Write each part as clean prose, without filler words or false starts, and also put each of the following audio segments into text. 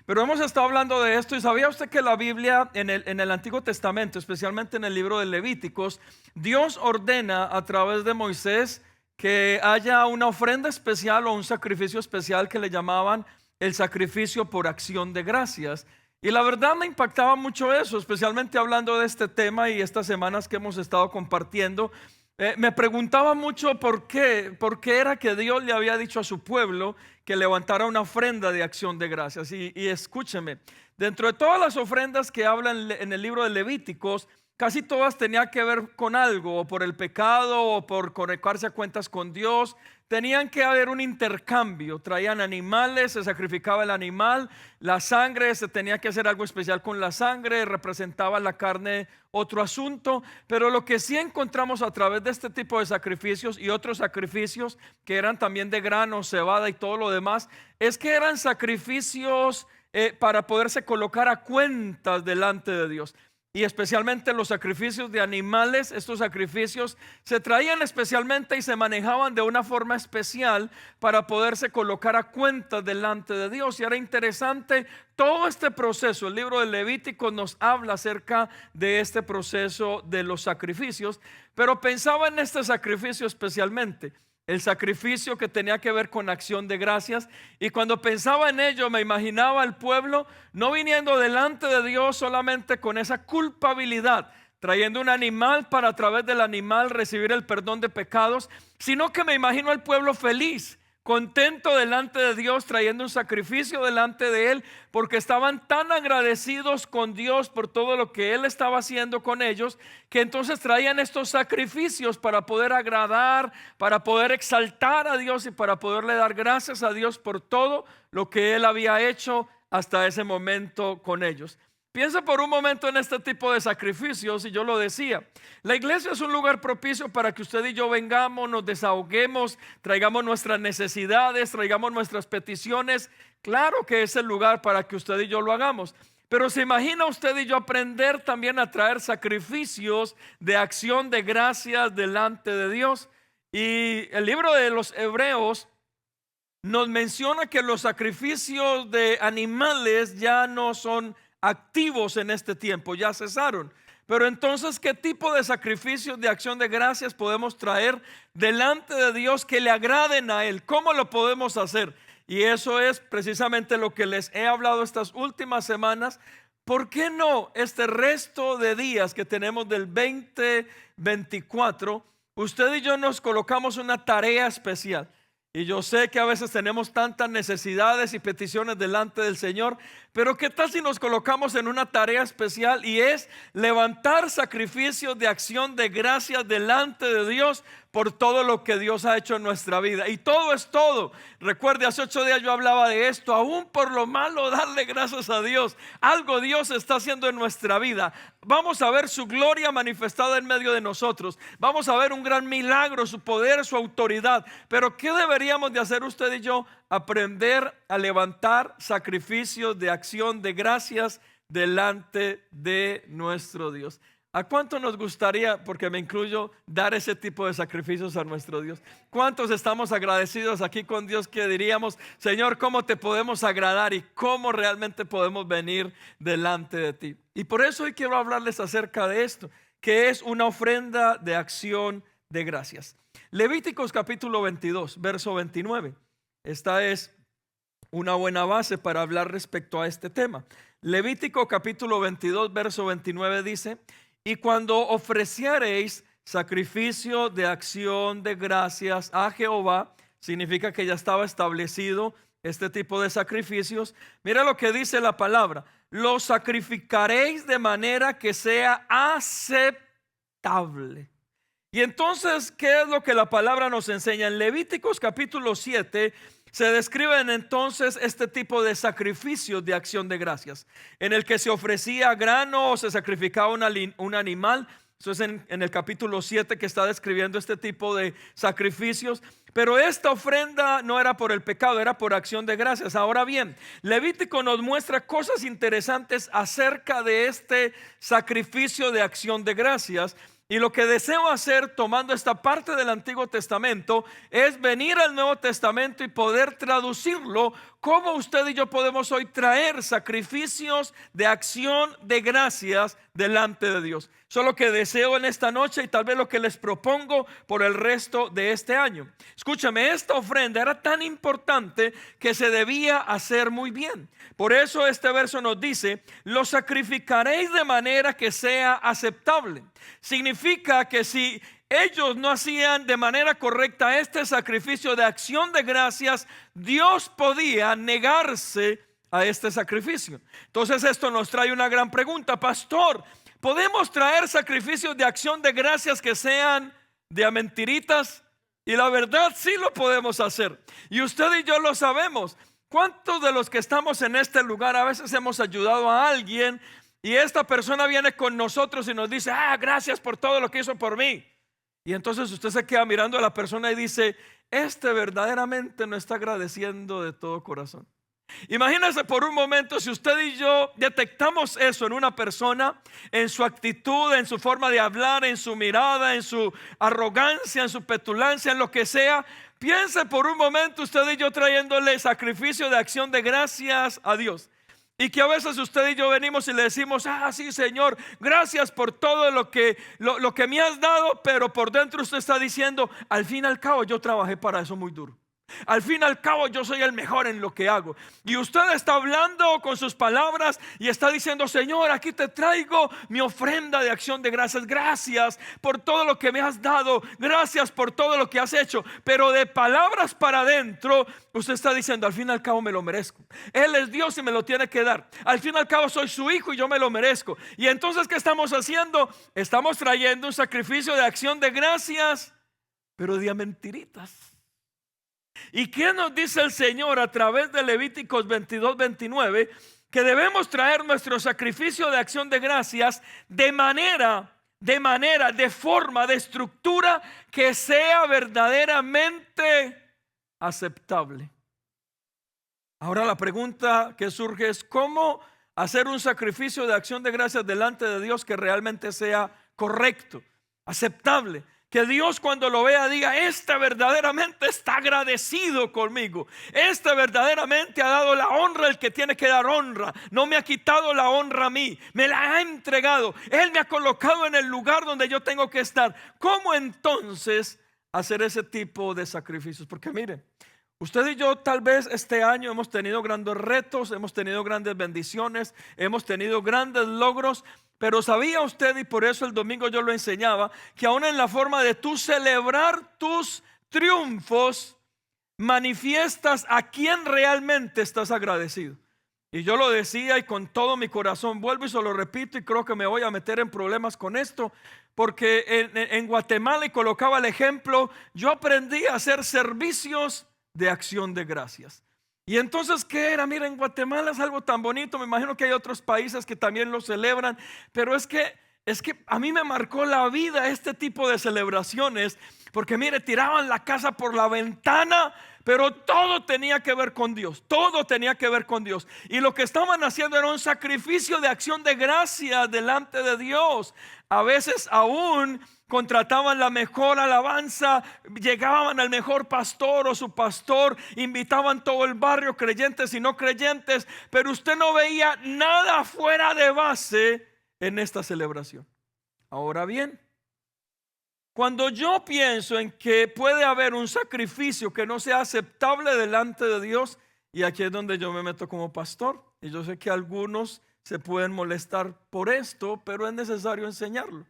Pero hemos estado hablando de esto y ¿sabía usted que la Biblia en el Antiguo Testamento, especialmente en el libro de Levíticos, Dios ordena a través de Moisés que haya una ofrenda especial o un sacrificio especial que le llamaban el sacrificio por acción de gracias? Y la verdad me impactaba mucho eso, especialmente hablando de este tema y estas semanas que hemos estado compartiendo. Me preguntaba mucho por qué era que Dios le había dicho a su pueblo que levantara una ofrenda de acción de gracias. Y escúcheme, dentro de todas las ofrendas que hablan en el libro de Levíticos, casi todas tenían que ver con algo, o por el pecado, o por conectarse a cuentas con Dios. Tenían que haber un intercambio, traían animales, se sacrificaba el animal, la sangre, se tenía que hacer algo especial con la sangre, representaba la carne, otro asunto. Pero lo que sí encontramos a través de este tipo de sacrificios y otros sacrificios que eran también de grano, cebada y todo lo demás, es que eran sacrificios para poderse colocar a cuentas delante de Dios. Y especialmente los sacrificios de animales, estos sacrificios se traían especialmente y se manejaban de una forma especial para poderse colocar a cuenta delante de Dios. Y era interesante todo este proceso. El libro de Levítico nos habla acerca de este proceso de los sacrificios, pero pensaba en este sacrificio especialmente. El sacrificio que tenía que ver con acción de gracias. Y cuando pensaba en ello, me imaginaba al pueblo no viniendo delante de Dios solamente con esa culpabilidad, trayendo un animal para a través del animal recibir el perdón de pecados, sino que me imagino al pueblo feliz, contento delante de Dios, trayendo un sacrificio delante de Él, porque estaban tan agradecidos con Dios por todo lo que Él estaba haciendo con ellos, que entonces traían estos sacrificios para poder agradar, para poder exaltar a Dios y para poderle dar gracias a Dios por todo lo que Él había hecho hasta ese momento con ellos. Piensa por un momento en este tipo de sacrificios y yo lo decía. La iglesia es un lugar propicio para que usted y yo vengamos, nos desahoguemos, traigamos nuestras necesidades, traigamos nuestras peticiones. Claro que es el lugar para que usted y yo lo hagamos. Pero se imagina usted y yo aprender también a traer sacrificios de acción de gracias delante de Dios. Y el libro de los Hebreos nos menciona que los sacrificios de animales ya no son activos en este tiempo, ya cesaron. Pero entonces, ¿qué tipo de sacrificios de acción de gracias podemos traer delante de Dios que le agraden a Él? ¿Cómo lo podemos hacer? Y eso es precisamente lo que les he hablado estas últimas semanas. ¿Por qué no este resto de días que tenemos del 2024, usted y yo nos colocamos una tarea especial? Y yo sé que a veces tenemos tantas necesidades y peticiones delante del Señor, pero ¿qué tal si nos colocamos en una tarea especial y es levantar sacrificios de acción de gracias delante de Dios por todo lo que Dios ha hecho en nuestra vida? Y todo es todo. Recuerde, hace 8 días yo hablaba de esto, aún por lo malo darle gracias a Dios. Algo Dios está haciendo en nuestra vida. Vamos a ver su gloria manifestada en medio de nosotros. Vamos a ver un gran milagro, su poder, su autoridad. Pero ¿qué deberíamos de hacer usted y yo? Aprender a levantar sacrificios de acción de gracias delante de nuestro Dios. ¿A cuánto nos gustaría, porque me incluyo, dar ese tipo de sacrificios a nuestro Dios? ¿Cuántos estamos agradecidos aquí con Dios que diríamos, Señor, cómo te podemos agradar y cómo realmente podemos venir delante de ti? Y por eso hoy quiero hablarles acerca de esto, que es una ofrenda de acción de gracias. Levíticos capítulo 22, verso 29. Esta es una buena base para hablar respecto a este tema. Levítico capítulo 22, verso 29 dice: y cuando ofreciereis sacrificio de acción de gracias a Jehová, significa que ya estaba establecido este tipo de sacrificios. Mira lo que dice la palabra: lo sacrificaréis de manera que sea aceptable. Y entonces, ¿qué es lo que la palabra nos enseña? En Levíticos capítulo 7 se describen entonces este tipo de sacrificios de acción de gracias, en el que se ofrecía grano o se sacrificaba un animal. Eso es en el capítulo 7 que está describiendo este tipo de sacrificios. Pero esta ofrenda no era por el pecado, era por acción de gracias. Ahora bien, Levítico nos muestra cosas interesantes acerca de este sacrificio de acción de gracias. Y lo que deseo hacer tomando esta parte del Antiguo Testamento es venir al Nuevo Testamento y poder traducirlo cómo usted y yo podemos hoy traer sacrificios de acción de gracias delante de Dios. Eso es lo que deseo en esta noche y tal vez lo que les propongo por el resto de este año. Escúchame, esta ofrenda era tan importante que se debía hacer muy bien. Por eso este verso nos dice: lo sacrificaréis de manera que sea aceptable. Significa que si ellos no hacían de manera correcta este sacrificio de acción de gracias, Dios podía negarse a este sacrificio. Entonces esto nos trae una gran pregunta: pastor, ¿podemos traer sacrificios de acción de gracias que sean de a mentiritas? Y la verdad, sí lo podemos hacer, y usted y yo lo sabemos. ¿Cuántos de los que estamos en este lugar a veces hemos ayudado a alguien y esta persona viene con nosotros y nos dice: gracias por todo lo que hizo por mí? Y entonces usted se queda mirando a la persona y dice: este verdaderamente no está agradeciendo de todo corazón. Imagínese por un momento si usted y yo detectamos eso en una persona, en su actitud, en su forma de hablar, en su mirada, en su arrogancia, en su petulancia, en lo que sea. Piense por un momento usted y yo trayéndole sacrificio de acción de gracias a Dios. Y que a veces usted y yo venimos y le decimos: sí, Señor, gracias por todo lo que me has dado. Pero por dentro usted está diciendo: al fin y al cabo yo trabajé para eso muy duro. Al fin y al cabo yo soy el mejor en lo que hago. Y usted está hablando con sus palabras y está diciendo: Señor, aquí te traigo mi ofrenda de acción de gracias. Gracias por todo lo que me has dado. Gracias por todo lo que has hecho. Pero de palabras para adentro usted está diciendo: al fin y al cabo me lo merezco. Él es Dios y me lo tiene que dar. Al fin y al cabo soy su hijo y yo me lo merezco. Y entonces, ¿qué estamos haciendo? Estamos trayendo un sacrificio de acción de gracias, pero de a mentiritas. ¿Y qué nos dice el Señor a través de Levíticos 22-29? Que debemos traer nuestro sacrificio de acción de gracias de forma, de estructura que sea verdaderamente aceptable. Ahora la pregunta que surge es: ¿cómo hacer un sacrificio de acción de gracias delante de Dios que realmente sea correcto, aceptable? Que Dios cuando lo vea diga: este verdaderamente está agradecido conmigo. Este verdaderamente ha dado la honra al que tiene que dar honra. No me ha quitado la honra a mí, me la ha entregado. Él me ha colocado en el lugar donde yo tengo que estar. ¿Cómo entonces hacer ese tipo de sacrificios? Porque mire, usted y yo tal vez este año hemos tenido grandes retos, hemos tenido grandes bendiciones, hemos tenido grandes logros. Pero ¿sabía usted, y por eso el domingo yo lo enseñaba, que aún en la forma de tú celebrar tus triunfos, manifiestas a quien realmente estás agradecido? Y yo lo decía y con todo mi corazón vuelvo y se lo repito, y creo que me voy a meter en problemas con esto, porque en Guatemala, y colocaba el ejemplo, yo aprendí a hacer servicios de acción de gracias. Y entonces, ¿qué era? Mira, en Guatemala es algo tan bonito. Me imagino que hay otros países que también lo celebran, pero es que a mí me marcó la vida este tipo de celebraciones, porque mire, tiraban la casa por la ventana, pero todo tenía que ver con Dios. Todo tenía que ver con Dios. Y lo que estaban haciendo era un sacrificio de acción de gracias delante de Dios. A veces aún contrataban la mejor alabanza, llegaban al mejor pastor o su pastor, invitaban todo el barrio, creyentes y no creyentes, pero usted no veía nada fuera de base en esta celebración. Ahora bien, cuando yo pienso en que puede haber un sacrificio que no sea aceptable delante de Dios, y aquí es donde yo me meto como pastor, y yo sé que algunos se pueden molestar por esto, pero es necesario enseñarlo.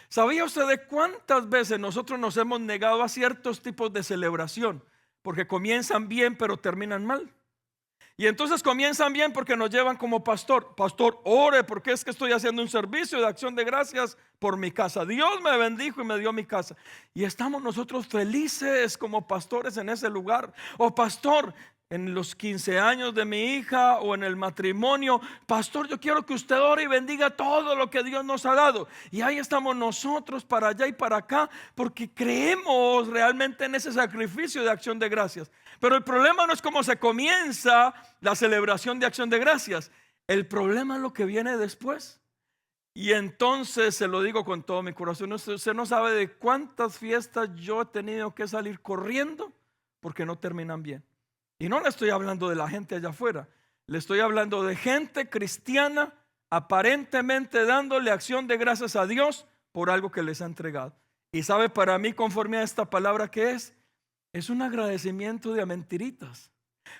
¿Sabía usted de cuántas veces nosotros nos hemos negado a ciertos tipos de celebración? Porque comienzan bien pero terminan mal. Y entonces comienzan bien porque nos llevan como pastor: pastor, ore porque es que estoy haciendo un servicio de acción de gracias por mi casa. Dios me bendijo y me dio mi casa. Y estamos nosotros felices como pastores en ese lugar. O pastor, en los 15 años de mi hija o en el matrimonio, pastor, yo quiero que usted ore y bendiga todo lo que Dios nos ha dado. Y ahí estamos nosotros para allá y para acá, porque creemos realmente en ese sacrificio de acción de gracias. Pero el problema no es cómo se comienza la celebración de acción de gracias. El problema es lo que viene después. Y entonces se lo digo con todo mi corazón, usted no sabe de cuántas fiestas yo he tenido que salir corriendo porque no terminan bien. Y no le estoy hablando de la gente allá afuera, le estoy hablando de gente cristiana aparentemente dándole acción de gracias a Dios por algo que les ha entregado. Y sabe, para mí, conforme a esta palabra, ¿qué es un agradecimiento de a mentiritas.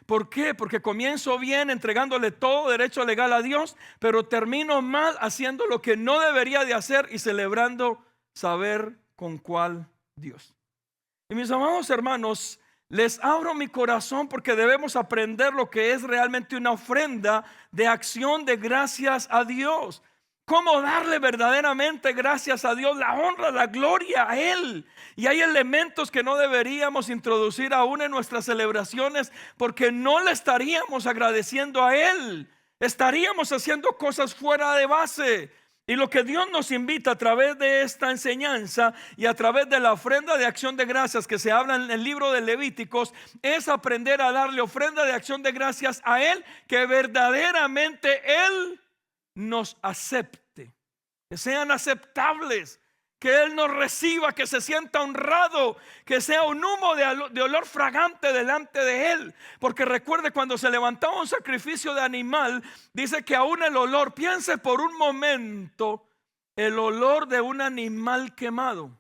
¿Por qué? Porque comienzo bien entregándole todo derecho legal a Dios, pero termino mal haciendo lo que no debería de hacer y celebrando saber con cuál Dios. Y mis amados hermanos, les abro mi corazón porque debemos aprender lo que es realmente una ofrenda de acción de gracias a Dios. Cómo darle verdaderamente gracias a Dios, la honra, la gloria a Él. Y hay elementos que no deberíamos introducir aún en nuestras celebraciones porque no le estaríamos agradeciendo a Él. Estaríamos haciendo cosas fuera de base. Y lo que Dios nos invita a través de esta enseñanza y a través de la ofrenda de acción de gracias que se habla en el libro de Levíticos es aprender a darle ofrenda de acción de gracias a Él, que verdaderamente Él nos acepte, que sean aceptables, que Él nos reciba, que se sienta honrado, que sea un humo de olor fragante delante de Él. Porque recuerde, cuando se levantaba un sacrificio de animal, dice que aún el olor, piense por un momento el olor de un animal quemado,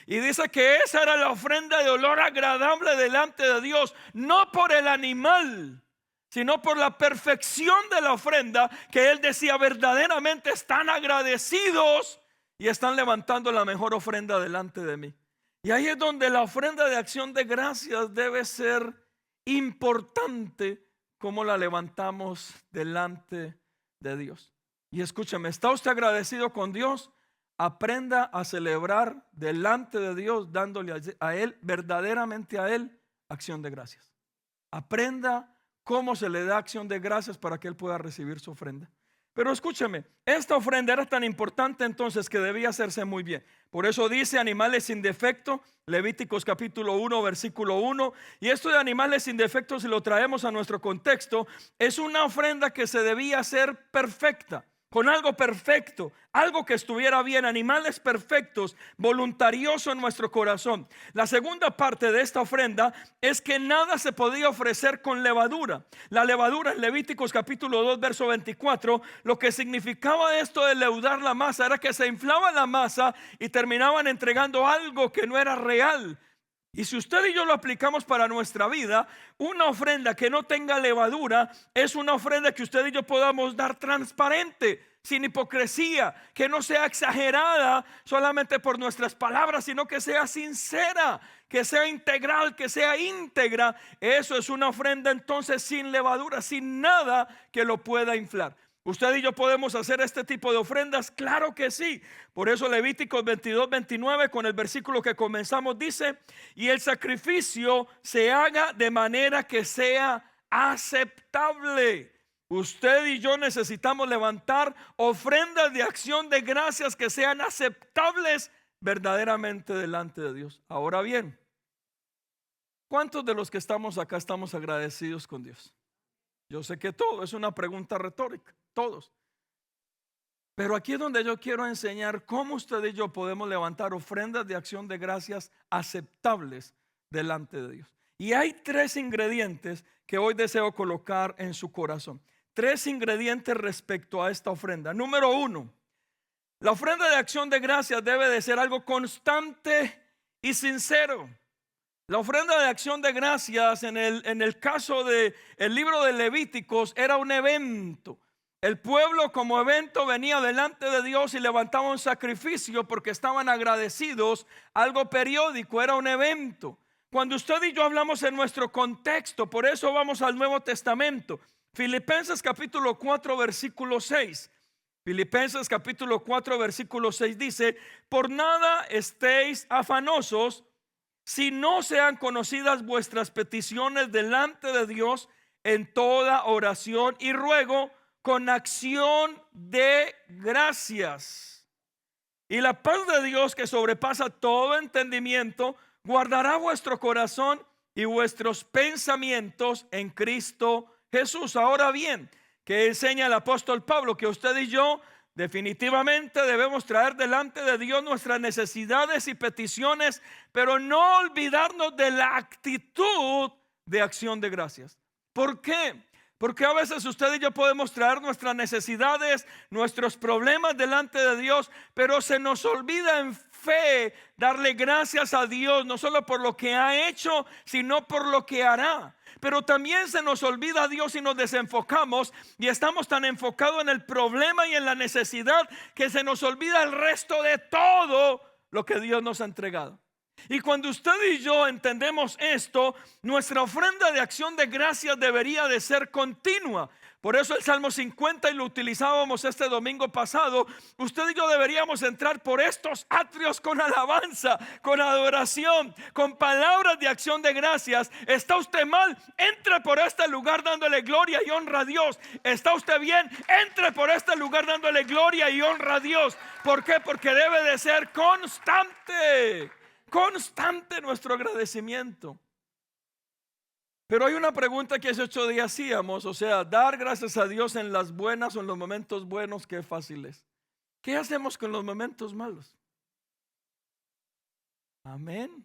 y dice que esa era la ofrenda de olor agradable delante de Dios, no por el animal, sino por la perfección de la ofrenda, que Él decía verdaderamente están agradecidos y están levantando la mejor ofrenda delante de mí. Y ahí es donde la ofrenda de acción de gracias debe ser importante, como la levantamos delante de Dios. Y escúcheme, ¿está usted agradecido con Dios? Aprenda a celebrar delante de Dios, dándole a Él, verdaderamente a Él, acción de gracias. Aprenda cómo se le da acción de gracias para que Él pueda recibir su ofrenda. Pero escúcheme, esta ofrenda era tan importante entonces que debía hacerse muy bien. Por eso dice animales sin defecto, Levíticos capítulo 1, versículo 1. Y esto de animales sin defecto, si lo traemos a nuestro contexto, es una ofrenda que se debía hacer perfecta, con algo perfecto, algo que estuviera bien, animales perfectos, voluntarioso en nuestro corazón. La segunda parte de esta ofrenda es que nada se podía ofrecer con levadura. La levadura en Levíticos capítulo 2 verso 24, lo que significaba esto de leudar la masa era que se inflaba la masa y terminaban entregando algo que no era real. Y si usted y yo lo aplicamos para nuestra vida, una ofrenda que no tenga levadura es una ofrenda que usted y yo podamos dar transparente, sin hipocresía, que no sea exagerada solamente por nuestras palabras, sino que sea sincera, que sea integral, que sea íntegra. Eso es una ofrenda entonces sin levadura, sin nada que lo pueda inflar. ¿Usted y yo podemos hacer este tipo de ofrendas? Claro que sí. Por eso Levíticos 22, 29 con el versículo que comenzamos dice: y el sacrificio se haga de manera que sea aceptable. Usted y yo necesitamos levantar ofrendas de acción de gracias que sean aceptables verdaderamente delante de Dios. Ahora bien, ¿cuántos de los que estamos acá estamos agradecidos con Dios? Yo sé que todo es una pregunta retórica, todos. Pero aquí es donde yo quiero enseñar cómo usted y yo podemos levantar ofrendas de acción de gracias aceptables delante de Dios. Y hay tres ingredientes que hoy deseo colocar en su corazón. Tres ingredientes respecto a esta ofrenda. Número uno, la ofrenda de acción de gracias debe de ser algo constante y sincero. La ofrenda de acción de gracias en el caso del libro de Levíticos era un evento. El pueblo como evento venía delante de Dios y levantaba un sacrificio porque estaban agradecidos. Algo periódico, era un evento. Cuando usted y yo hablamos en nuestro contexto, por eso vamos al Nuevo Testamento. Filipenses capítulo 4 versículo 6. Filipenses capítulo 4 versículo 6 dice: por nada estéis afanosos, si no sean conocidas vuestras peticiones delante de Dios en toda oración y ruego con acción de gracias. Y la paz de Dios, que sobrepasa todo entendimiento, guardará vuestro corazón y vuestros pensamientos en Cristo Jesús. Ahora bien, ¿qué enseña el apóstol Pablo? Que usted y yo definitivamente debemos traer delante de Dios nuestras necesidades y peticiones, pero no olvidarnos de la actitud de acción de gracias. ¿Por qué? Porque a veces usted y yo podemos traer nuestras necesidades, nuestros problemas delante de Dios, pero se nos olvida en fe darle gracias a Dios, no solo por lo que ha hecho, sino por lo que hará. Pero también se nos olvida a Dios y nos desenfocamos y estamos tan enfocados en el problema y en la necesidad que se nos olvida el resto de todo lo que Dios nos ha entregado. Y cuando usted y yo entendemos esto, nuestra ofrenda de acción de gracias debería de ser continua. Por eso el Salmo 50, y lo utilizábamos este domingo pasado, usted y yo deberíamos entrar por estos atrios con alabanza, con adoración, con palabras de acción de gracias. ¿Está usted mal? Entre por este lugar dándole gloria y honra a Dios. ¿Está usted bien? Entre por este lugar dándole gloria y honra a Dios. ¿Por qué? Porque debe de ser constante nuestro agradecimiento. Pero hay una pregunta que hace 8 días hacíamos, o sea, dar gracias a Dios en las buenas o en los momentos buenos, qué fácil es. ¿Qué hacemos con los momentos malos? Amén.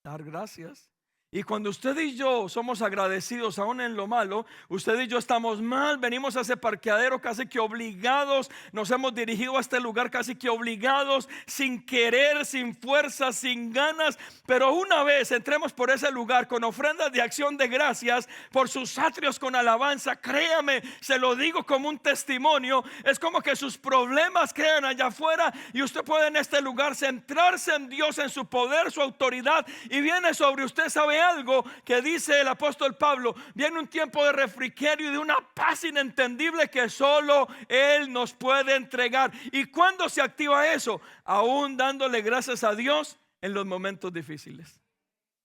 Dar gracias. Y cuando usted y yo somos agradecidos aún en lo malo, usted y yo estamos mal, venimos a ese parqueadero casi que obligados, nos hemos dirigido a este lugar casi que obligados, sin querer, sin fuerza, sin ganas. Pero una vez entremos por ese lugar con ofrendas de acción de gracias, por sus atrios con alabanza, créame, se lo digo como un testimonio, es como que sus problemas quedan allá afuera y usted puede en este lugar centrarse en Dios, en su poder, su autoridad, y viene sobre usted, ¿sabe algo que dice el apóstol Pablo? Viene un tiempo de refrigerio y de una paz inentendible que solo Él nos puede entregar. ¿Y cuándo se activa eso? Aún dándole gracias a Dios en los momentos difíciles.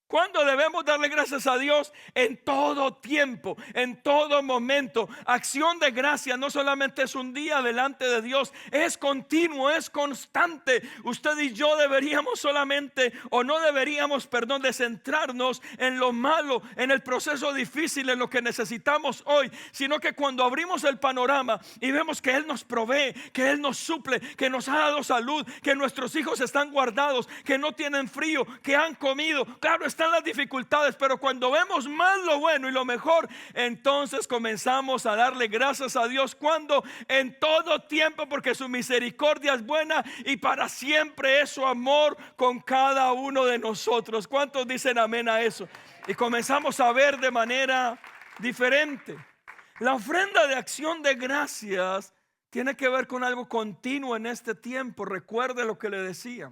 ¿Cuándo debemos darle gracias a Dios? En todo tiempo, en todo momento. Acción de gracia no solamente es un día delante de Dios, es continuo, es constante. Usted y yo deberíamos solamente, o no deberíamos, perdón, de centrarnos en lo malo, en el proceso difícil, en lo que necesitamos hoy, sino que cuando abrimos el panorama y vemos que Él nos provee, que Él nos suple, que nos ha dado salud, que nuestros hijos están guardados, que no tienen frío, que han comido, claro, están las dificultades, pero cuando vemos más lo bueno y lo mejor, entonces comenzamos a darle gracias a Dios. Cuando en todo tiempo, porque su misericordia es buena y para siempre es su amor con cada uno de nosotros. ¿Cuántos dicen amén a eso? Y comenzamos a ver de manera diferente. La ofrenda de acción de gracias tiene que ver con algo continuo en este tiempo. Recuerde lo que le decía.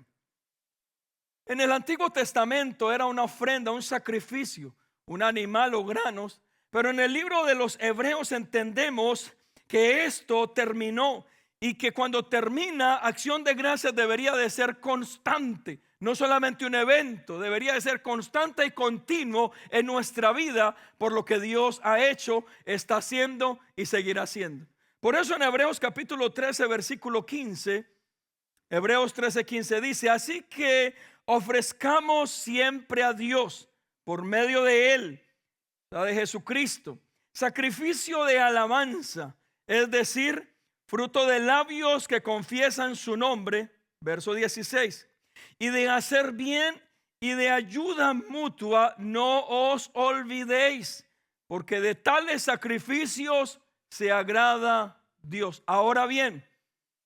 En el Antiguo Testamento era una ofrenda, un sacrificio, un animal o granos. Pero en el libro de los Hebreos entendemos que esto terminó y que cuando termina, acción de gracias debería de ser constante. No solamente un evento, debería de ser constante y continuo en nuestra vida por lo que Dios ha hecho, está haciendo y seguirá haciendo. Por eso en Hebreos capítulo 13, versículo 15, Hebreos 13:15 dice: así que ofrezcamos siempre a Dios por medio de Él, la de Jesucristo, sacrificio de alabanza, es decir, fruto de labios que confiesan su nombre, verso 16, y de hacer bien y de ayuda mutua no os olvidéis, porque de tales sacrificios se agrada Dios. Ahora bien,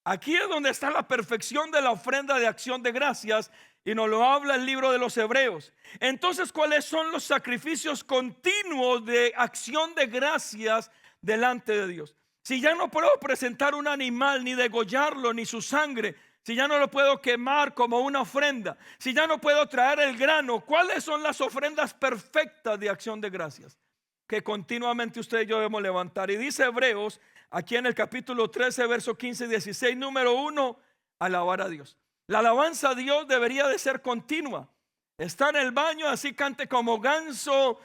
aquí es donde está la perfección de la ofrenda de acción de gracias y nos lo habla el libro de los Hebreos. Entonces, ¿cuáles son los sacrificios continuos de acción de gracias delante de Dios? Si ya no puedo presentar un animal, ni degollarlo, ni su sangre, si ya no lo puedo quemar como una ofrenda, si ya no puedo traer el grano, ¿cuáles son las ofrendas perfectas de acción de gracias que continuamente usted y yo debemos levantar? Y dice Hebreos, aquí en el capítulo 13, verso 15 y 16, número 1, alabar a Dios. La alabanza a Dios debería de ser continua. Está en el baño, así cante como ganso,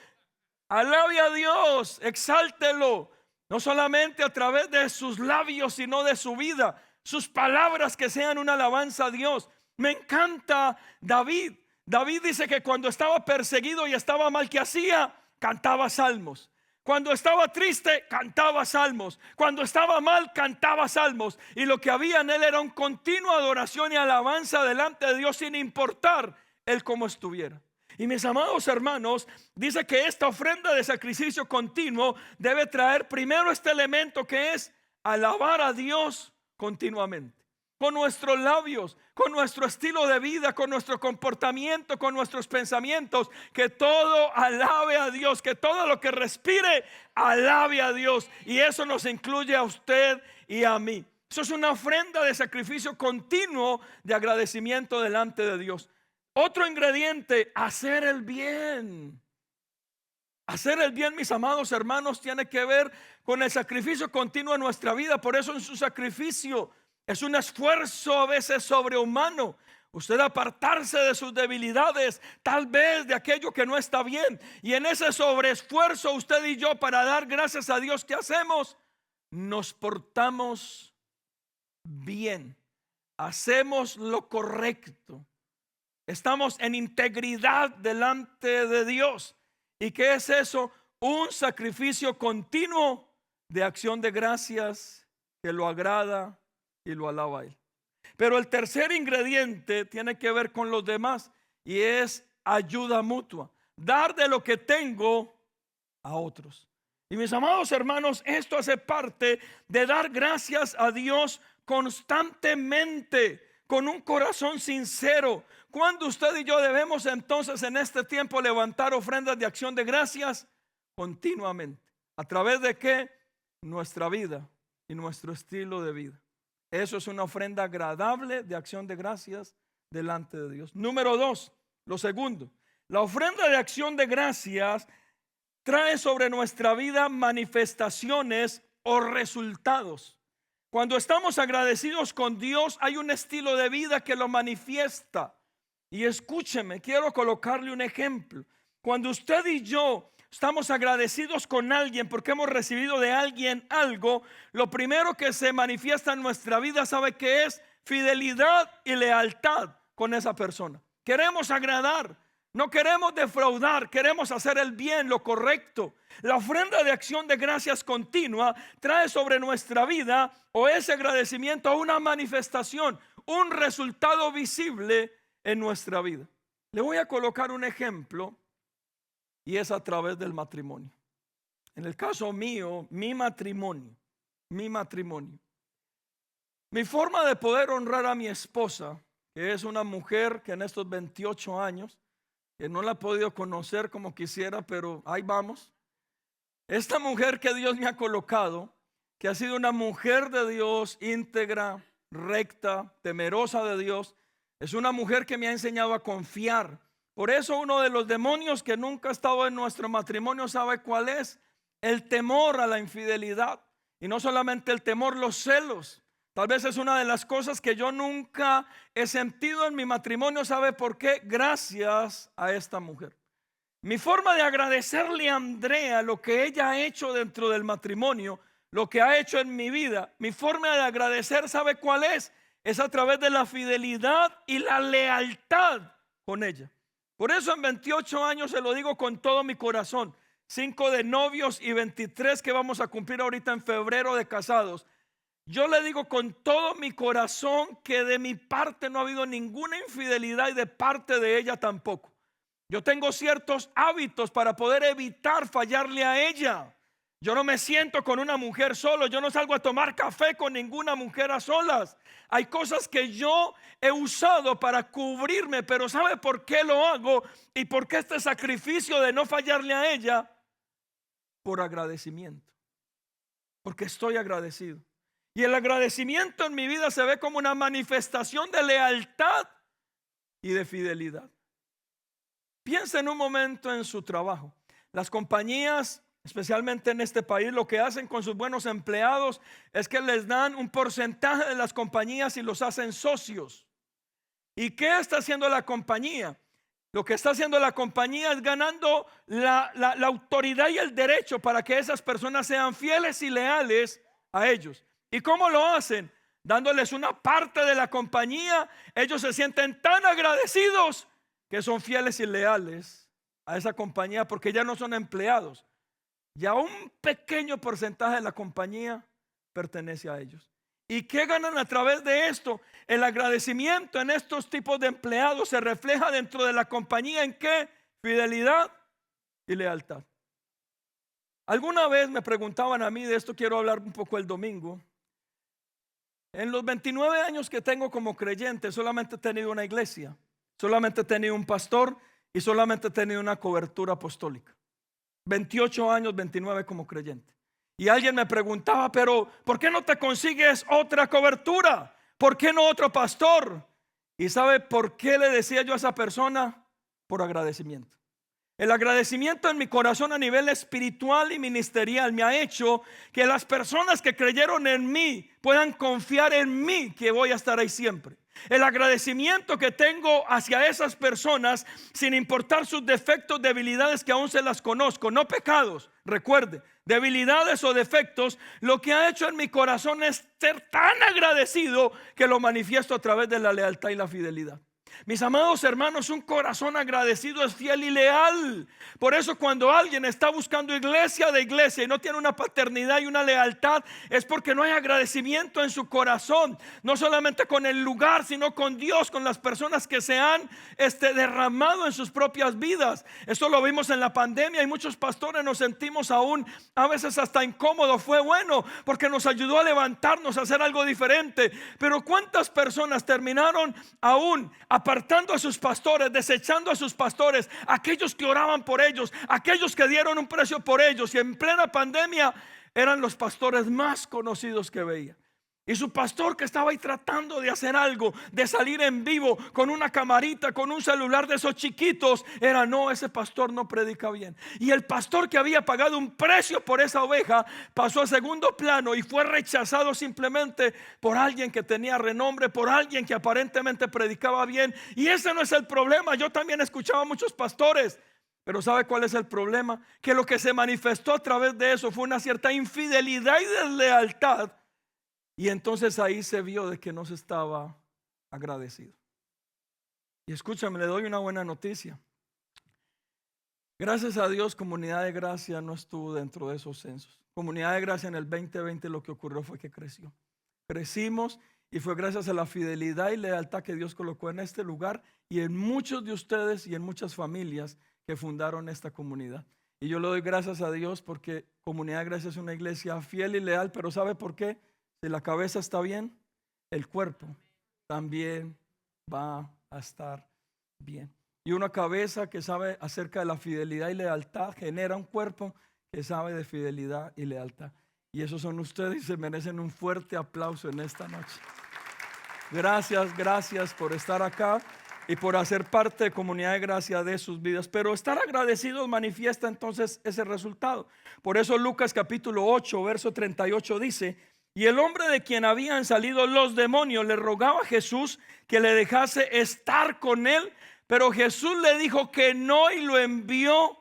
alabe a Dios, exáltelo, no solamente a través de sus labios, sino de su vida, sus palabras que sean una alabanza a Dios. Me encanta David. David dice que cuando estaba perseguido y estaba mal, ¿qué hacía? Cantaba salmos. Cuando estaba triste, cantaba salmos. Cuando estaba mal, cantaba salmos. Y lo que había en él era un continuo adoración y alabanza delante de Dios, sin importar él cómo estuviera. Y mis amados hermanos, dice que esta ofrenda de sacrificio continuo debe traer primero este elemento, que es alabar a Dios continuamente. Con nuestros labios, con nuestro estilo de vida, con nuestro comportamiento, con nuestros pensamientos, que todo alabe a Dios, que todo lo que respire alabe a Dios. Y eso nos incluye a usted y a mí. Eso es una ofrenda de sacrificio continuo de agradecimiento delante de Dios. Otro ingrediente, hacer el bien. Hacer el bien, mis amados hermanos, tiene que ver con el sacrificio continuo en nuestra vida. Por eso en su sacrificio es un esfuerzo a veces sobrehumano. Usted apartarse de sus debilidades, tal vez de aquello que no está bien. Y en ese sobreesfuerzo, usted y yo, para dar gracias a Dios, ¿qué hacemos? Nos portamos bien. Hacemos lo correcto. Estamos en integridad delante de Dios. ¿Y qué es eso? Un sacrificio continuo de acción de gracias que lo agrada y lo alaba a Él. Pero el tercer ingrediente tiene que ver con los demás y es ayuda mutua. Dar de lo que tengo a otros. Y mis amados hermanos, esto hace parte de dar gracias a Dios constantemente, con un corazón sincero. Cuando usted y yo debemos entonces en este tiempo levantar ofrendas de acción de gracias continuamente. ¿A través de qué? Nuestra vida y nuestro estilo de vida. Eso es una ofrenda agradable de acción de gracias delante de Dios. Número 2, lo segundo. La ofrenda de acción de gracias trae sobre nuestra vida manifestaciones o resultados. Cuando estamos agradecidos con Dios, hay un estilo de vida que lo manifiesta. Y escúcheme, quiero colocarle un ejemplo. Cuando usted y yo estamos agradecidos con alguien porque hemos recibido de alguien algo, lo primero que se manifiesta en nuestra vida, ¿sabe qué es? Fidelidad y lealtad con esa persona. Queremos agradar, no queremos defraudar, queremos hacer el bien, lo correcto. La ofrenda de acción de gracias continua trae sobre nuestra vida o ese agradecimiento a una manifestación, un resultado visible en nuestra vida. Le voy a colocar un ejemplo y es a través del matrimonio. En el caso mío, mi matrimonio. Mi forma de poder honrar a mi esposa, que es una mujer que en estos 28 años, que no la he podido conocer como quisiera, pero ahí vamos. Esta mujer que Dios me ha colocado, que ha sido una mujer de Dios, íntegra, recta, temerosa de Dios, es una mujer que me ha enseñado a confiar. Por eso uno de los demonios que nunca ha estado en nuestro matrimonio, ¿sabe cuál es? El temor a la infidelidad. Y no solamente el temor, los celos. Tal vez es una de las cosas que yo nunca he sentido en mi matrimonio. ¿Sabe por qué? Gracias a esta mujer. Mi forma de agradecerle a Andrea lo que ella ha hecho dentro del matrimonio, lo que ha hecho en mi vida, mi forma de agradecer, ¿sabe cuál es? Es a través de la fidelidad y la lealtad con ella. Por eso en 28 años se lo digo con todo mi corazón. 5 de novios y 23 que vamos a cumplir ahorita en febrero de casados. Yo le digo con todo mi corazón que de mi parte no ha habido ninguna infidelidad y de parte de ella tampoco. Yo tengo ciertos hábitos para poder evitar fallarle a ella. Yo no me siento con una mujer solo. Yo no salgo a tomar café con ninguna mujer a solas. Hay cosas que yo he usado para cubrirme, pero ¿sabe por qué lo hago? ¿Y por qué este sacrificio de no fallarle a ella? Por agradecimiento. Porque estoy agradecido. Y el agradecimiento en mi vida se ve como una manifestación de lealtad y de fidelidad. Piensa en un momento en su trabajo. Las compañías, especialmente en este país, lo que hacen con sus buenos empleados es que les dan un porcentaje de las compañías y los hacen socios. ¿Y qué está haciendo la compañía? Lo que está haciendo la compañía es ganando la autoridad y el derecho para que esas personas sean fieles y leales a ellos. ¿Y cómo lo hacen? Dándoles una parte de la compañía. Ellos se sienten tan agradecidos que son fieles y leales a esa compañía porque ya no son empleados. Ya un pequeño porcentaje de la compañía pertenece a ellos. ¿Y qué ganan a través de esto? El agradecimiento en estos tipos de empleados se refleja dentro de la compañía. ¿En qué? fidelidad y lealtad. Alguna vez me preguntaban a mí, de esto quiero hablar un poco el domingo. En los 29 años que tengo como creyente, solamente he tenido una iglesia, solamente he tenido un pastor y solamente he tenido una cobertura apostólica. 28 años, 29 como creyente. Y alguien me preguntaba, pero ¿por qué no te consigues otra cobertura? ¿Por qué no otro pastor? ¿Y sabe por qué le decía yo a esa persona? Por agradecimiento. El agradecimiento en mi corazón a nivel espiritual y ministerial me ha hecho que las personas que creyeron en mí puedan confiar en mí, que voy a estar ahí siempre. El agradecimiento que tengo hacia esas personas, sin importar sus defectos, debilidades, que aún se las conozco, no pecados, recuerde, debilidades o defectos, lo que ha hecho en mi corazón es ser tan agradecido que lo manifiesto a través de la lealtad y la fidelidad. Mis amados hermanos, un corazón agradecido es fiel y leal. Por eso cuando alguien está buscando iglesia de iglesia y no tiene una paternidad y una lealtad, es porque no hay agradecimiento en su corazón. No solamente con el lugar, sino con Dios, con las personas que se han derramado en sus propias vidas. Eso lo vimos en la pandemia y muchos pastores nos sentimos aún a veces hasta incómodos. Fue bueno porque nos ayudó a levantarnos, a hacer algo diferente. Pero ¿cuántas personas terminaron aún apartando a sus pastores, desechando a sus pastores, aquellos que oraban por ellos, aquellos que dieron un precio por ellos, y en plena pandemia eran los pastores más conocidos que veía? Y su pastor, que estaba ahí tratando de hacer algo, de salir en vivo con una camarita, con un celular de esos chiquitos, era: no, ese pastor no predica bien. Y el pastor que había pagado un precio por esa oveja pasó a segundo plano y fue rechazado simplemente por alguien que tenía renombre, por alguien que aparentemente predicaba bien. Y ese no es el problema. Yo también escuchaba a muchos pastores, pero ¿sabe cuál es el problema? Que lo que se manifestó a través de eso fue una cierta infidelidad y deslealtad. Y entonces ahí se vio de que no se estaba agradecido. Y escúchame, le doy una buena noticia. Gracias a Dios, Comunidad de Gracia no estuvo dentro de esos censos. Comunidad de Gracia en el 2020 lo que ocurrió fue que creció. Crecimos y fue gracias a la fidelidad y lealtad que Dios colocó en este lugar y en muchos de ustedes y en muchas familias que fundaron esta comunidad. Y yo le doy gracias a Dios porque Comunidad de Gracia es una iglesia fiel y leal. Pero ¿sabe por qué? Si la cabeza está bien, el cuerpo también va a estar bien. Y una cabeza que sabe acerca de la fidelidad y lealtad genera un cuerpo que sabe de fidelidad y lealtad. Y esos son ustedes y se merecen un fuerte aplauso en esta noche. Gracias por estar acá y por hacer parte de Comunidad de Gracia de sus vidas. Pero estar agradecidos manifiesta entonces ese resultado. Por eso Lucas capítulo 8, verso 38 dice: y el hombre de quien habían salido los demonios le rogaba a Jesús que le dejase estar con él, pero Jesús le dijo que no y lo envió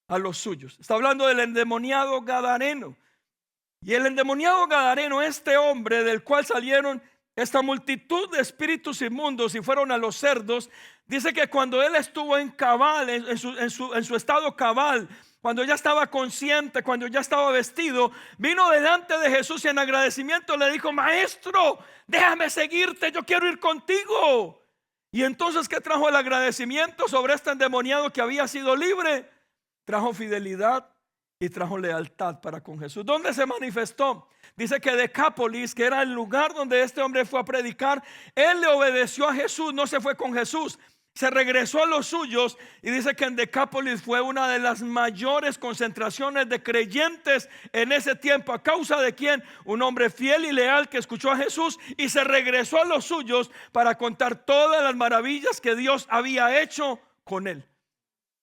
a los suyos. Está hablando del endemoniado gadareno. Y el endemoniado gadareno, este hombre del cual salieron esta multitud de espíritus inmundos y fueron a los cerdos, dice que cuando él estuvo en cabal, en su estado cabal, cuando ya estaba consciente, cuando ya estaba vestido, vino delante de Jesús y en agradecimiento le dijo: maestro, déjame seguirte, yo quiero ir contigo. Y entonces, ¿qué trajo el agradecimiento sobre este endemoniado que había sido libre? Trajo fidelidad y trajo lealtad para con Jesús. ¿Dónde se manifestó? Dice que Decápolis, que era el lugar donde este hombre fue a predicar, él le obedeció a Jesús, no se fue con Jesús. Se regresó a los suyos y dice que en Decápolis fue una de las mayores concentraciones de creyentes en ese tiempo. ¿A causa de quién? Un hombre fiel y leal que escuchó a Jesús y se regresó a los suyos para contar todas las maravillas que Dios había hecho con él.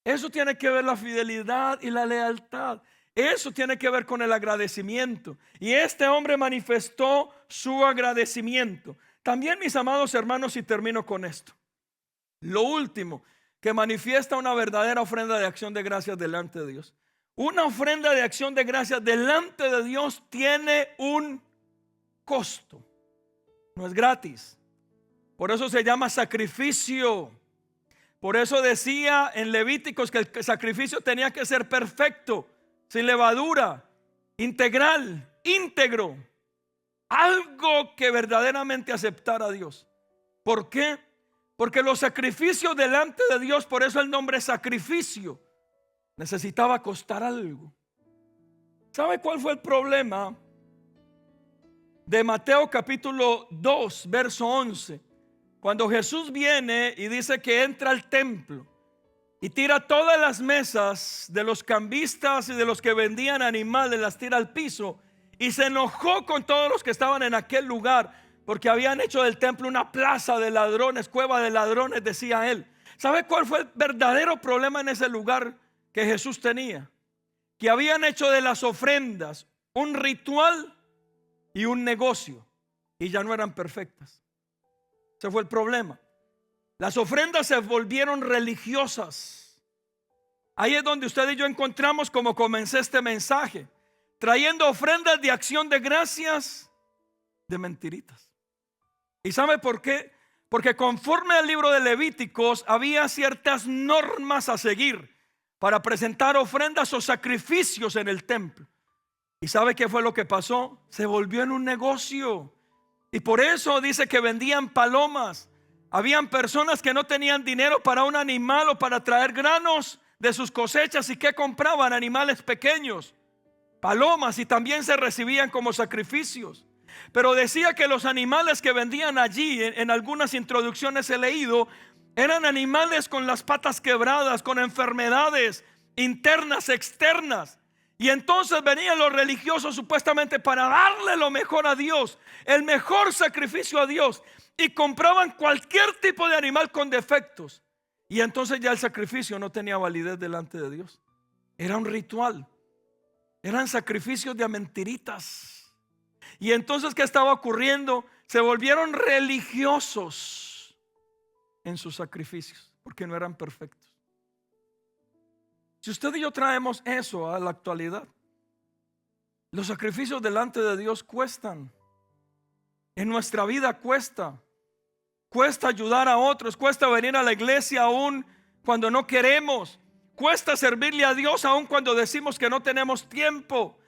Eso tiene que ver la fidelidad y la lealtad. Eso tiene que ver con el agradecimiento. Y este hombre manifestó su agradecimiento. También, mis amados hermanos, y termino con esto, lo último que manifiesta una verdadera ofrenda de acción de gracias delante de Dios. Una ofrenda de acción de gracias delante de Dios tiene un costo. No es gratis. Por eso se llama sacrificio. Por eso decía en Levíticos que el sacrificio tenía que ser perfecto, sin levadura, integral, íntegro. Algo que verdaderamente aceptara a Dios. ¿Por qué? Porque los sacrificios delante de Dios, por eso el nombre sacrificio, necesitaba costar algo. ¿Sabe cuál fue el problema de Mateo capítulo 2, verso 11? Cuando Jesús viene y dice que entra al templo y tira todas las mesas de los cambistas y de los que vendían animales, las tira al piso, y se enojó con todos los que estaban en aquel lugar, porque habían hecho del templo una plaza de ladrones, cueva de ladrones, decía él. ¿Sabe cuál fue el verdadero problema en ese lugar que Jesús tenía? Que habían hecho de las ofrendas un ritual y un negocio, y ya no eran perfectas. Ese fue el problema. Las ofrendas se volvieron religiosas. Ahí es donde usted y yo encontramos como comencé este mensaje, trayendo ofrendas de acción de gracias de mentiritas. ¿Y sabe por qué? Porque conforme al libro de Levíticos había ciertas normas a seguir para presentar ofrendas o sacrificios en el templo. ¿Y sabe qué fue lo que pasó? Se volvió en un negocio. Y por eso dice que vendían palomas. Habían personas que no tenían dinero para un animal o para traer granos de sus cosechas. ¿Y qué compraban? Animales pequeños, palomas, y también se recibían como sacrificios. Pero decía que los animales que vendían allí, en algunas introducciones he leído, eran animales con las patas quebradas, con enfermedades internas, externas. Y entonces venían los religiosos supuestamente para darle lo mejor a Dios, el mejor sacrificio a Dios, y compraban cualquier tipo de animal con defectos. Y entonces ya el sacrificio no tenía validez delante de Dios. Era un ritual. Eran sacrificios de mentiritas. Y entonces, ¿qué estaba ocurriendo? Se volvieron religiosos en sus sacrificios, porque no eran perfectos. Si usted y yo traemos eso a la actualidad, los sacrificios delante de Dios cuestan. En nuestra vida cuesta. Cuesta ayudar a otros, cuesta venir a la iglesia aún cuando no queremos. Cuesta servirle a Dios aún cuando decimos que no tenemos tiempo.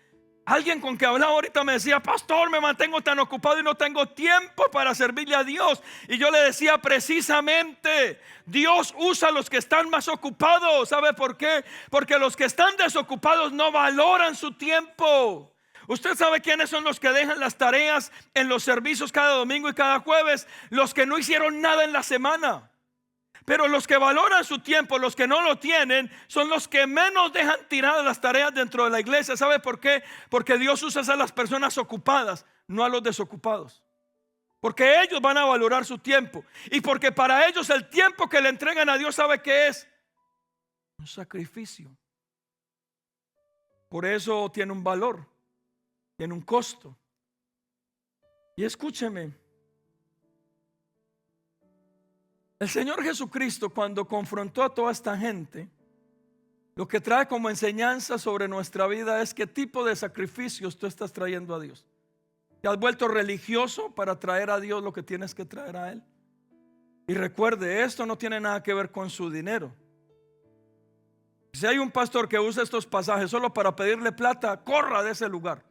Alguien con que hablaba ahorita me decía: pastor, me mantengo tan ocupado y no tengo tiempo para servirle a Dios. Y yo le decía: precisamente Dios usa a los que están más ocupados. ¿Sabe por qué? Porque los que están desocupados no valoran su tiempo. Usted sabe quiénes son los que dejan las tareas en los servicios cada domingo y cada jueves. Los que no hicieron nada en la semana. Pero los que valoran su tiempo, los que no lo tienen, son los que menos dejan tiradas las tareas dentro de la iglesia. ¿Sabe por qué? Porque Dios usa a las personas ocupadas, no a los desocupados. Porque ellos van a valorar su tiempo. Y porque para ellos el tiempo que le entregan a Dios, ¿sabe qué es? Un sacrificio. Por eso tiene un valor, tiene un costo. Y escúcheme. El Señor Jesucristo, cuando confrontó a toda esta gente, lo que trae como enseñanza sobre nuestra vida es qué tipo de sacrificios tú estás trayendo a Dios. ¿Te has vuelto religioso para traer a Dios lo que tienes que traer a Él? Y recuerde, esto no tiene nada que ver con su dinero. Si hay un pastor que usa estos pasajes solo para pedirle plata, corra de ese lugar,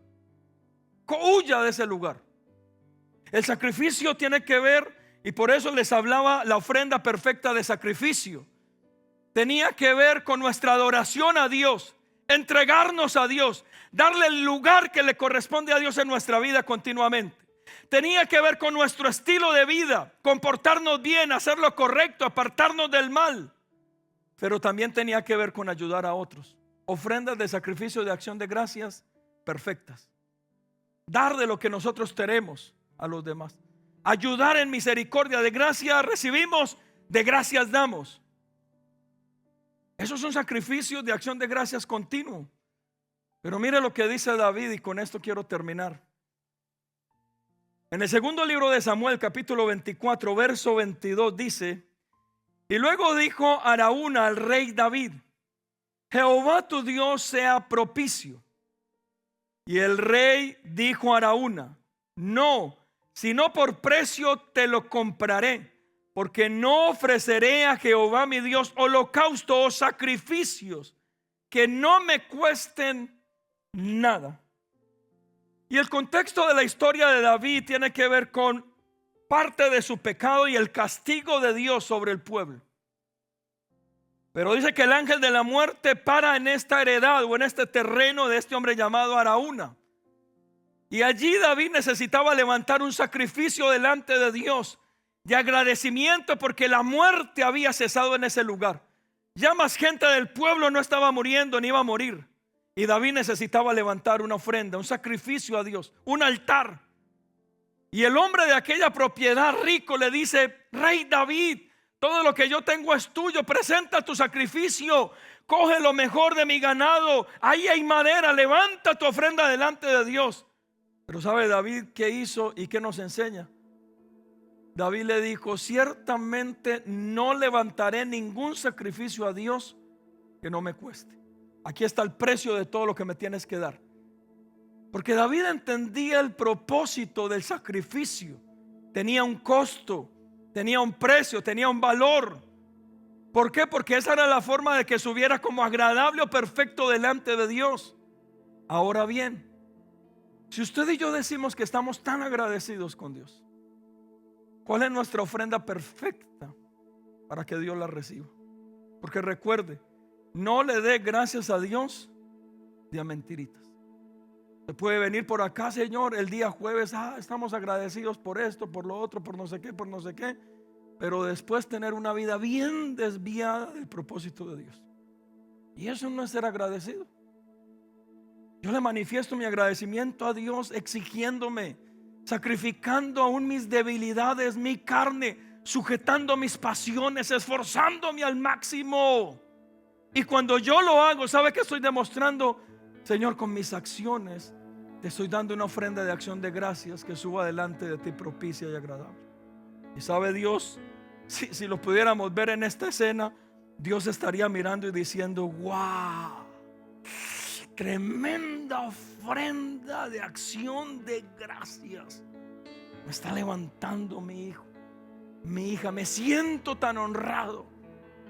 huya de ese lugar. El sacrificio tiene que ver, y por eso les hablaba la ofrenda perfecta de sacrificio. Tenía que ver con nuestra adoración a Dios, entregarnos a Dios, darle el lugar que le corresponde a Dios en nuestra vida continuamente. Tenía que ver con nuestro estilo de vida, comportarnos bien, hacer lo correcto, apartarnos del mal. Pero también tenía que ver con ayudar a otros. Ofrendas de sacrificio de acción de gracias perfectas. Dar de lo que nosotros tenemos a los demás. Ayudar en misericordia. De gracia recibimos, de gracias damos. Esos son sacrificios de acción de gracias continuo. Pero mire lo que dice David, y con esto quiero terminar. En el segundo libro de Samuel, capítulo 24, verso 22 dice: y luego dijo Araúna al rey David: Jehová tu Dios sea propicio. Y el rey dijo a Araúna: no, sino por precio te lo compraré, porque no ofreceré a Jehová mi Dios holocausto o sacrificios que no me cuesten nada. Y el contexto de la historia de David tiene que ver con parte de su pecado y el castigo de Dios sobre el pueblo. Pero dice que el ángel de la muerte para en esta heredad o en este terreno de este hombre llamado Araúna. Y allí David necesitaba levantar un sacrificio delante de Dios de agradecimiento porque la muerte había cesado en ese lugar. Ya más gente del pueblo no estaba muriendo ni iba a morir. Y David necesitaba levantar una ofrenda, un sacrificio a Dios, un altar. Y el hombre de aquella propiedad rico le dice: Rey David, todo lo que yo tengo es tuyo, presenta tu sacrificio, coge lo mejor de mi ganado, ahí hay madera, levanta tu ofrenda delante de Dios. Pero ¿sabe David qué hizo y qué nos enseña? David le dijo: ciertamente no levantaré ningún sacrificio a Dios que no me cueste. Aquí está el precio de todo lo que me tienes que dar. Porque David entendía el propósito del sacrificio. Tenía un costo, tenía un precio, tenía un valor. ¿Por qué? Porque esa era la forma de que subiera como agradable o perfecto delante de Dios. Ahora bien, si usted y yo decimos que estamos tan agradecidos con Dios, ¿cuál es nuestra ofrenda perfecta para que Dios la reciba? Porque recuerde, no le dé gracias a Dios de a mentiritas. Se puede venir por acá: Señor, el día jueves, estamos agradecidos por esto, por lo otro, por no sé qué, pero después tener una vida bien desviada del propósito de Dios. Y eso no es ser agradecido. Yo le manifiesto mi agradecimiento a Dios exigiéndome, sacrificando aún mis debilidades, mi carne, sujetando mis pasiones, esforzándome al máximo. Y cuando yo lo hago, ¿sabe qué estoy demostrando? Señor, con mis acciones te estoy dando una ofrenda de acción de gracias que suba delante de ti propicia y agradable. Y sabe Dios, si lo pudiéramos ver en esta escena, Dios estaría mirando y diciendo: wow, tremenda ofrenda de acción de gracias me está levantando mi hijo, mi hija. Me siento tan honrado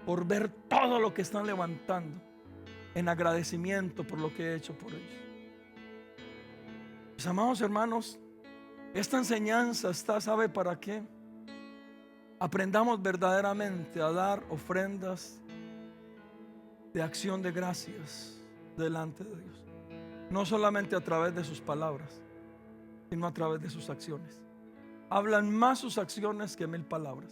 por ver todo lo que están levantando en agradecimiento por lo que he hecho por ellos. Mis amados hermanos, esta enseñanza está, ¿sabe para qué? Aprendamos verdaderamente a dar ofrendas de acción de gracias delante de Dios, no solamente a través de sus palabras, sino a través de sus acciones. Hablan más sus acciones que 1000 palabras.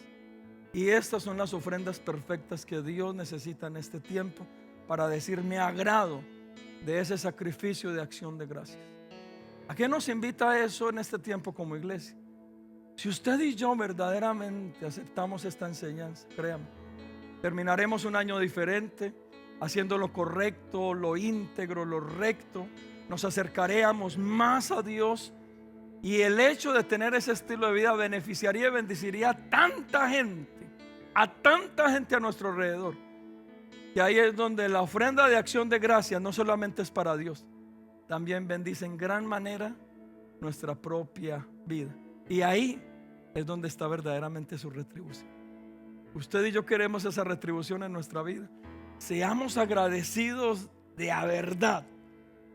Y estas son las ofrendas perfectas que Dios necesita en este tiempo para decir: me agrado de ese sacrificio de acción de gracias. ¿A qué nos invita eso en este tiempo como iglesia? Si usted y yo verdaderamente aceptamos esta enseñanza, créame, terminaremos un año diferente, haciendo lo correcto, lo íntegro, lo recto. Nos acercaremos más a Dios. Y el hecho de tener ese estilo de vida beneficiaría y bendeciría a tanta gente a nuestro alrededor. Y ahí es donde la ofrenda de acción de gracias no solamente es para Dios, también bendice en gran manera nuestra propia vida. Y ahí es donde está verdaderamente su retribución. Usted y yo queremos esa retribución en nuestra vida. Seamos agradecidos de a verdad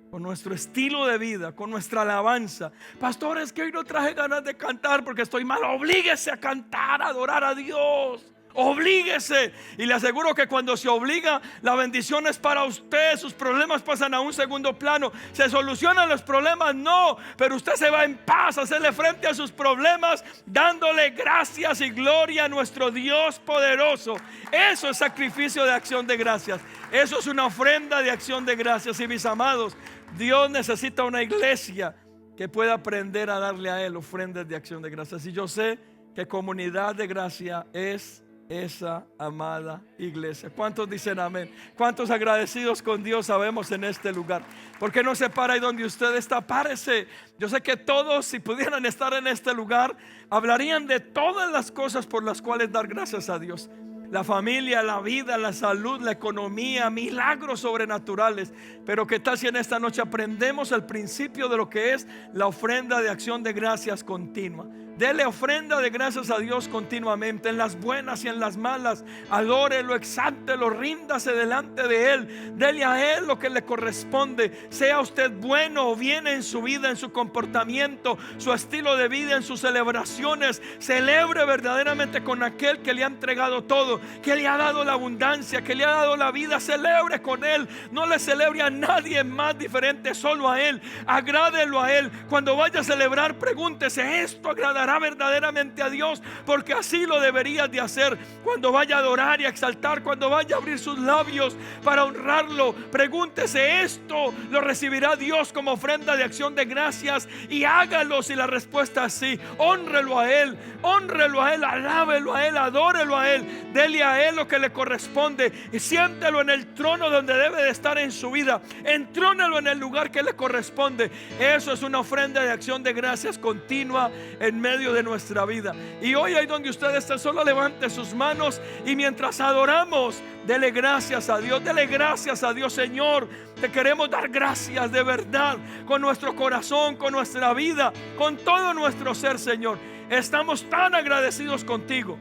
con nuestro estilo de vida, con nuestra alabanza. Pastor, es que hoy no traje ganas de cantar porque estoy mal. Oblíguese a cantar, a adorar a Dios. Oblíguese. Y le aseguro que cuando se obliga, la bendición es para usted. Sus problemas pasan a un segundo plano. ¿Se solucionan los problemas? No. Pero usted se va en paz a hacerle frente a sus problemas, dándole gracias y gloria a nuestro Dios poderoso. Eso es sacrificio de acción de gracias. Eso es una ofrenda de acción de gracias. Y mis amados, Dios necesita una iglesia que pueda aprender a darle a Él ofrendas de acción de gracias. Y yo sé que Comunidad de Gracia es esa amada iglesia. ¿Cuántos dicen amén? ¿Cuántos agradecidos con Dios sabemos en este lugar? ¿Por qué no se para ahí donde usted está? Párese. Yo sé que todos, si pudieran estar en este lugar, hablarían de todas las cosas por las cuales dar gracias a Dios. La familia, la vida, la salud, la economía, milagros sobrenaturales. Pero ¿qué tal si en esta noche aprendemos el principio de lo que es la ofrenda de acción de gracias continua? Dele ofrenda de gracias a Dios continuamente, en las buenas y en las malas. Adórelo, exáltelo, ríndase delante de Él. Dele a Él lo que le corresponde. Sea usted bueno o bien en su vida, en su comportamiento, su estilo de vida, en sus celebraciones. Celebre verdaderamente con aquel que le ha entregado todo, que le ha dado la abundancia, que le ha dado la vida. Celebre con Él. No le celebre a nadie más diferente, solo a Él. Agrádelo a Él. Cuando vaya a celebrar, pregúntese: ¿esto agradará verdaderamente a Dios? Porque así lo deberías de hacer. Cuando vaya a adorar y a exaltar, cuando vaya a abrir sus labios para honrarlo, pregúntese: ¿esto lo recibirá Dios como ofrenda de acción de gracias? Y hágalo. Si la respuesta es sí, honrelo a Él, alábelo a Él, adórelo a Él, dele a Él lo que le corresponde y siéntelo en el trono donde debe de estar en su vida. Entrónelo en el lugar que le corresponde. Eso es una ofrenda de acción de gracias continua en medio de nuestra vida. Y hoy, ahí donde usted está, solo levante sus manos y mientras adoramos, dele gracias a Dios. Dele gracias a Dios. Señor, te queremos dar gracias de verdad, con nuestro corazón, con nuestra vida, con todo nuestro ser. Señor, estamos tan agradecidos contigo.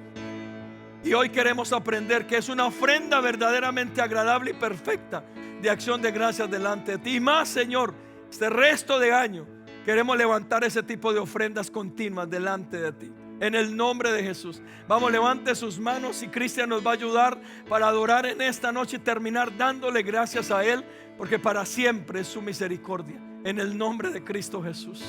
Y hoy queremos aprender que es una ofrenda verdaderamente agradable y perfecta de acción de gracias delante de ti. Y más, Señor, este resto de año queremos levantar ese tipo de ofrendas continuas delante de ti, en el nombre de Jesús. Vamos, levante sus manos y Cristian nos va a ayudar para adorar en esta noche y terminar dándole gracias a Él, porque para siempre es su misericordia, en el nombre de Cristo Jesús.